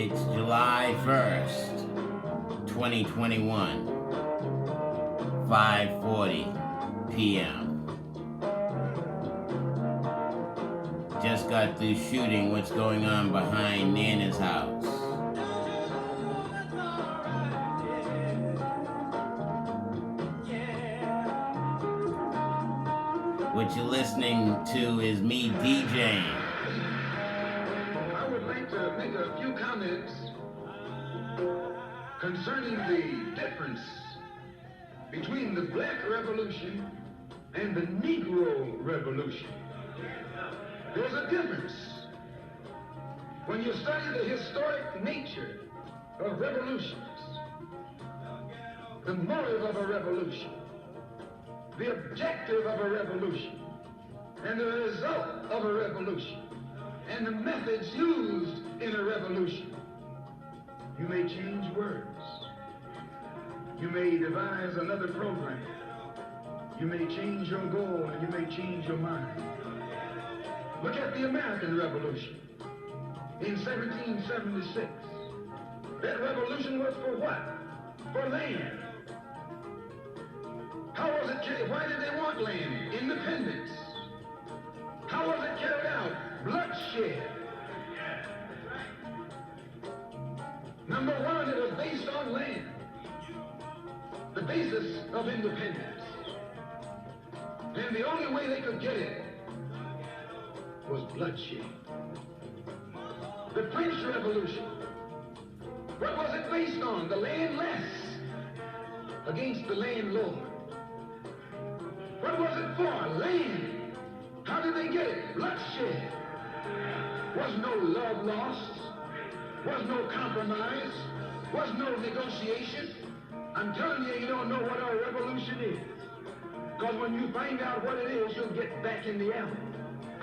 It's July 1st, 2021, 5:40 p.m. Just got through shooting what's going on behind Nana's house. What you're listening to is me DJing. I would like to make a few comments concerning the difference between the Black Revolution and the Negro Revolution. There's a difference. When you study the historic nature of revolutions, the motive of a revolution, the objective of a revolution, and the result of a revolution, and the methods used in a revolution, you may change words. You may devise another program. You may change your goal and you may change your mind. Look at the American Revolution in 1776. That revolution was for what? For land. How was it carried? Why did they want land? Independence. How was it carried out? Bloodshed. Number one, it was based on land. The basis of independence. And the only way they could get it was bloodshed. The French Revolution. What was it based on? The landless against the landlord. What was it for? Land. How did they get it? Bloodshed. Was no love lost. Was no compromise. Was no negotiation. I'm telling you, you don't know what a revolution is. Because when you find out what it is, you'll get back in the alley.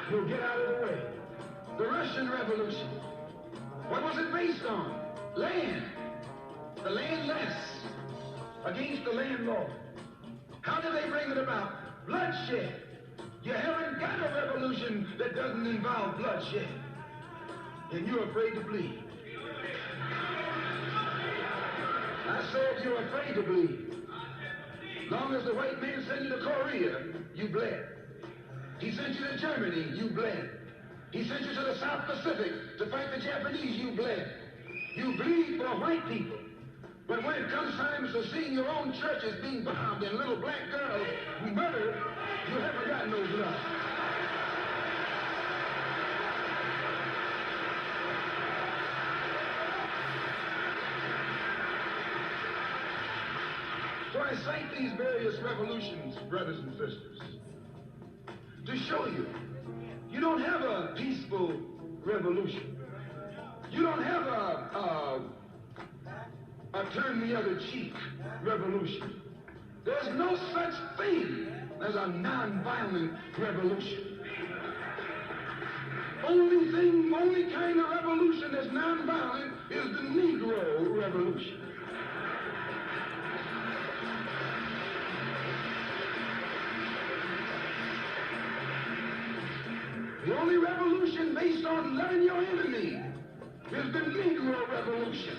You'll get out of the way. The Russian Revolution. What was it based on? Land. The landless against the landlord. How did they bring it about? Bloodshed. You haven't got a revolution that doesn't involve bloodshed. And you're afraid to bleed. I said you're afraid to bleed. Long as the white man sent you to Korea, you bled. He sent you to Germany, you bled. He sent you to the South Pacific to fight the Japanese, you bled. You bleed for white people. But when it comes time to seeing your own churches being bombed and little black girls murdered, you haven't got no blood. So I cite these various revolutions, brothers and sisters, to show you, you don't have a peaceful revolution. You don't have a turn the other cheek revolution. There's no such thing as a nonviolent revolution. Only kind of revolution that's nonviolent is the Negro Revolution. The only revolution based on loving your enemy is the Negro Revolution.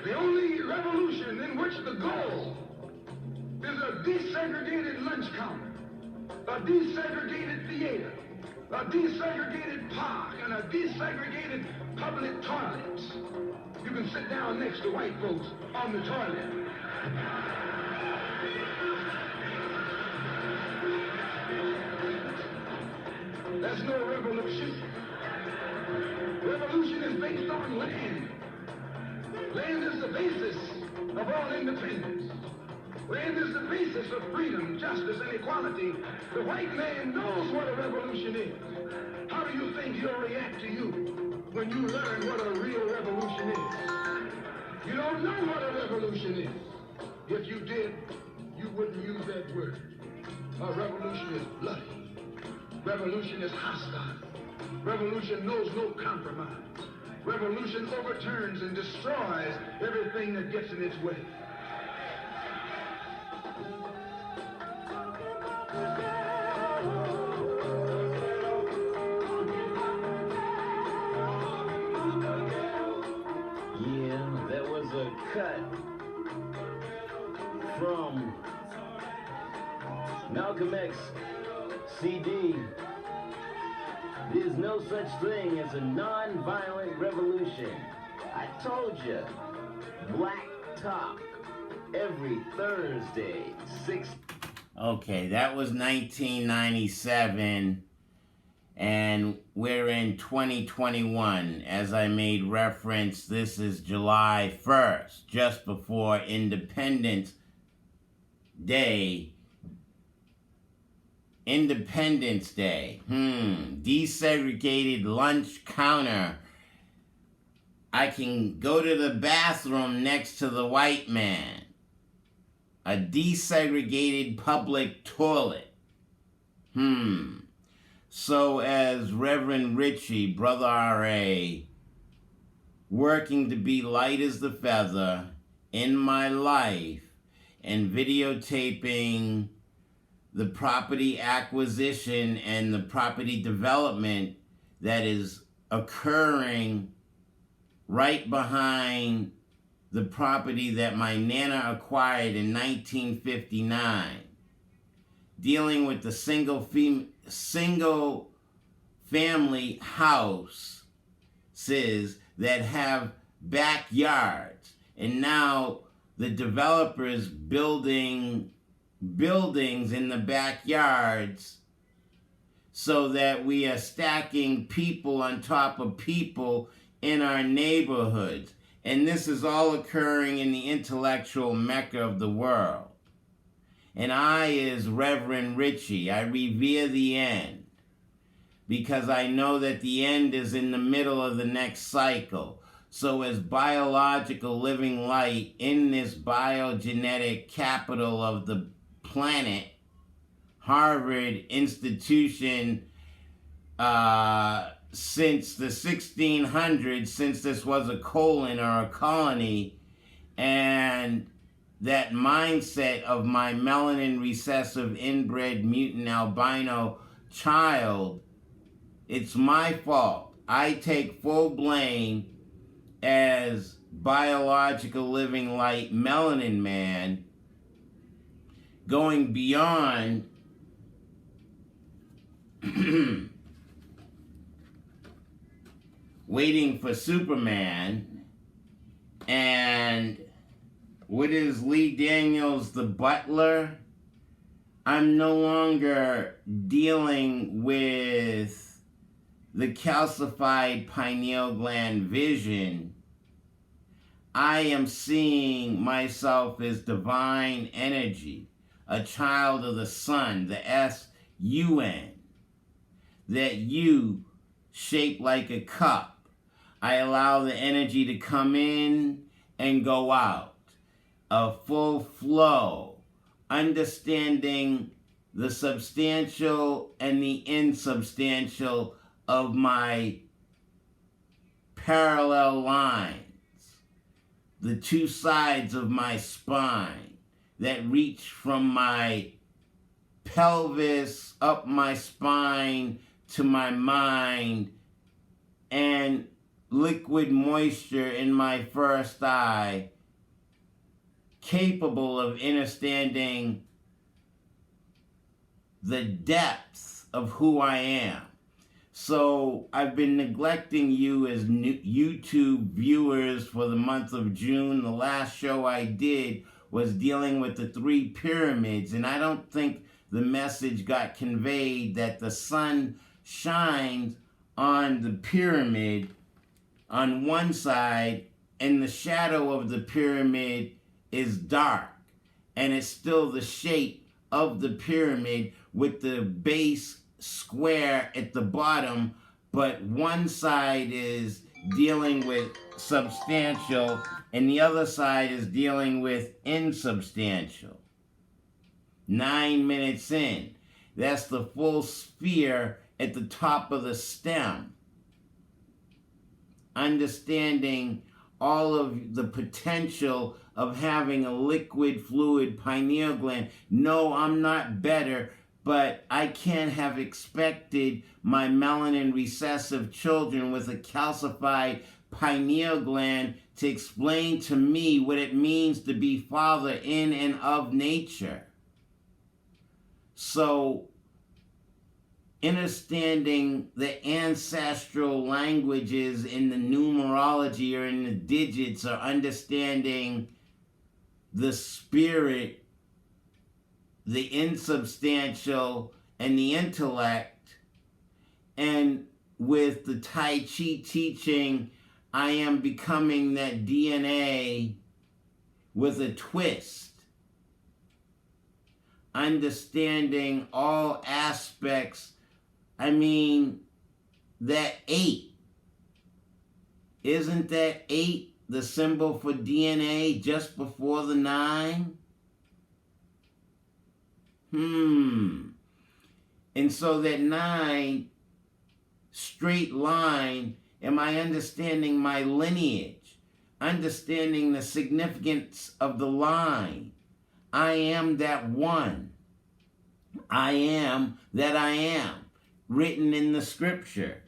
The only revolution in which the goal is a desegregated lunch counter, a desegregated theater, a desegregated park, and a desegregated public toilet. You can sit down next to white folks on the toilet. That's no revolution. Revolution is based on land. Land is the basis of all independence. Land is the basis of freedom, justice, and equality. The white man knows what a revolution is. How do you think he'll react to you when you learn what a real revolution is? You don't know what a revolution is. If you did, you wouldn't use that word. A revolution is bloody. Revolution is hostile. Revolution knows no compromise. Revolution overturns and destroys everything that gets in its way. cut from Malcolm X CD. There's no such thing as a nonviolent revolution. I told you. Black Talk every Thursday, 6. Okay, that was 1997, and we're in 2021. As I made reference, this is July 1st, just before Independence Day. Independence Day. Desegregated lunch counter. I can go to the bathroom next to the white man. A desegregated public toilet. So as Reverend Richie, Brother R.A., working to be light as the feather in my life and videotaping the property acquisition and the property development that is occurring right behind the property that my Nana acquired in 1959, dealing with the single family houses that have backyards, and now the developers building buildings in the backyards so that we are stacking people on top of people in our neighborhoods. And this is all occurring in the intellectual Mecca of the world. And I, as Reverend Richie, I revere the end, because I know that the end is in the middle of the next cycle. So as biological living light in this biogenetic capital of the planet, Harvard institution, since the 1600s, since this was a colon or a colony, and that mindset of my melanin recessive inbred mutant albino child, it's my fault. I take full blame as biological living light Melanin Man, going beyond waiting for Superman. And what is Lee Daniels, the butler? I'm no longer dealing with the calcified pineal gland vision. I am seeing myself as divine energy, a child of the sun, the S-U-N, that you shaped like a cup. I allow the energy to come in and go out, a full flow, understanding the substantial and the insubstantial of my parallel lines, the two sides of my spine that reach from my pelvis up my spine to my mind, and liquid moisture in my first eye, capable of understanding the depth of who I am. So I've been neglecting you as YouTube viewers for the month of June. The last show I did was dealing with the 3 pyramids, and I don't think the message got conveyed that the sun shines on the pyramid on one side, and the shadow of the pyramid is dark, and it's still the shape of the pyramid with the base square at the bottom, but one side is dealing with substantial and the other side is dealing with insubstantial. 9 minutes in, that's the full sphere at the top of the stem. Understanding all of the potential of having a liquid fluid pineal gland. No, I'm not better, but I can't have expected my melanin recessive children with a calcified pineal gland to explain to me what it means to be father in and of nature. So, understanding the ancestral languages in the numerology or in the digits, or understanding the spirit, the insubstantial, and the intellect. And with the Tai Chi teaching, I am becoming that DNA with a twist. Understanding all aspects. I mean, that 8. Isn't that 8 the symbol for DNA just before the 9? And so that 9 straight line, am I understanding my lineage? Understanding the significance of the line. I am that one. I am that I am. Written in the scripture.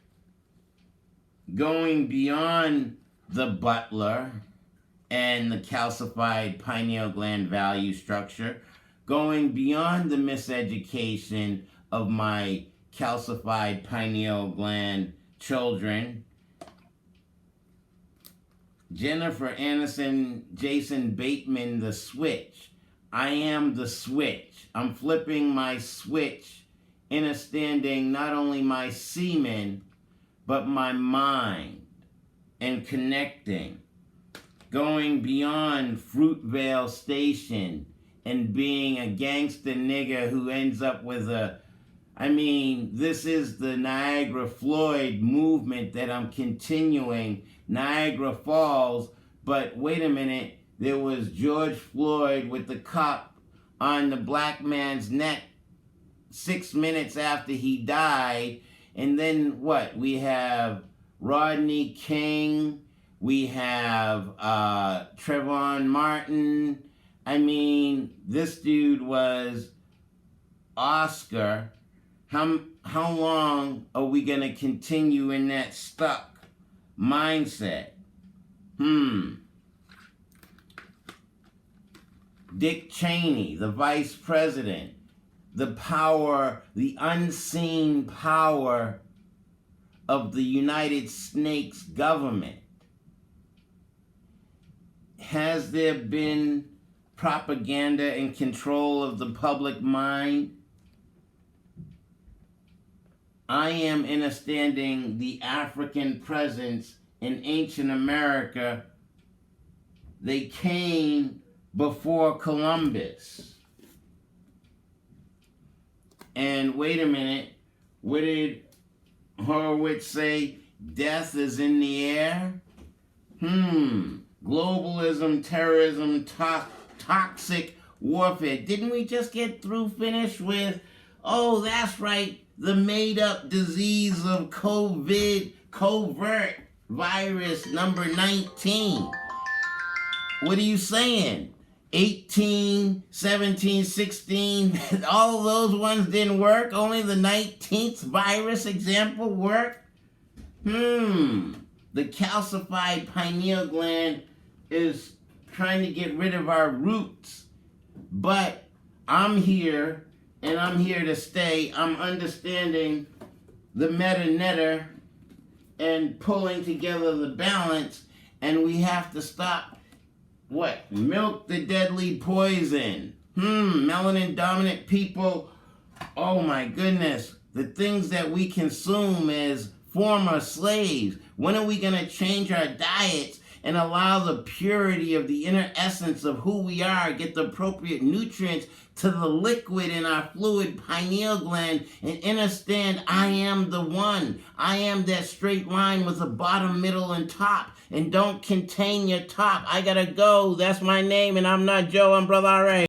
Going beyond the butler and the calcified pineal gland value structure. Going beyond the miseducation of my calcified pineal gland children. Jennifer Aniston, Jason Bateman, the switch. I am the switch. I'm flipping my switch, understanding not only my semen, but my mind, and connecting. Going beyond Fruitvale Station and being a gangster nigga who ends up with this is the Niagara Floyd movement that I'm continuing. Niagara Falls, but wait a minute, there was George Floyd with the cop on the black man's neck 6 minutes after he died. And then what? We have Rodney King. We have Trayvon Martin. I mean, this dude was Oscar. How long are we going to continue in that stuck mindset? Dick Cheney, the vice president, the power, the unseen power of the United States government. Has there been propaganda and control of the public mind? I am understanding the African presence in ancient America. They came before Columbus. And wait a minute, what did Horowitz say? Death is in the air? Globalism, terrorism, toxic warfare. Didn't we just get finished with, oh, that's right, the made-up disease of COVID, covert virus number 19. What are you saying? 18, 17, 16, all those ones didn't work? Only the 19th virus example worked? The calcified pineal gland is trying to get rid of our roots. But I'm here, and I'm here to stay. I'm understanding the meta-netter and pulling together the balance, and we have to stop. What? Milk the deadly poison. Melanin dominant people. Oh my goodness. The things that we consume as former slaves. When are we going to change our diets and allow the purity of the inner essence of who we are, get the appropriate nutrients to the liquid in our fluid pineal gland, and understand I am the one. I am that straight line with a bottom, middle, and top. And don't contain your top. I gotta go. That's my name, and I'm not Joe. I'm Brother R.A.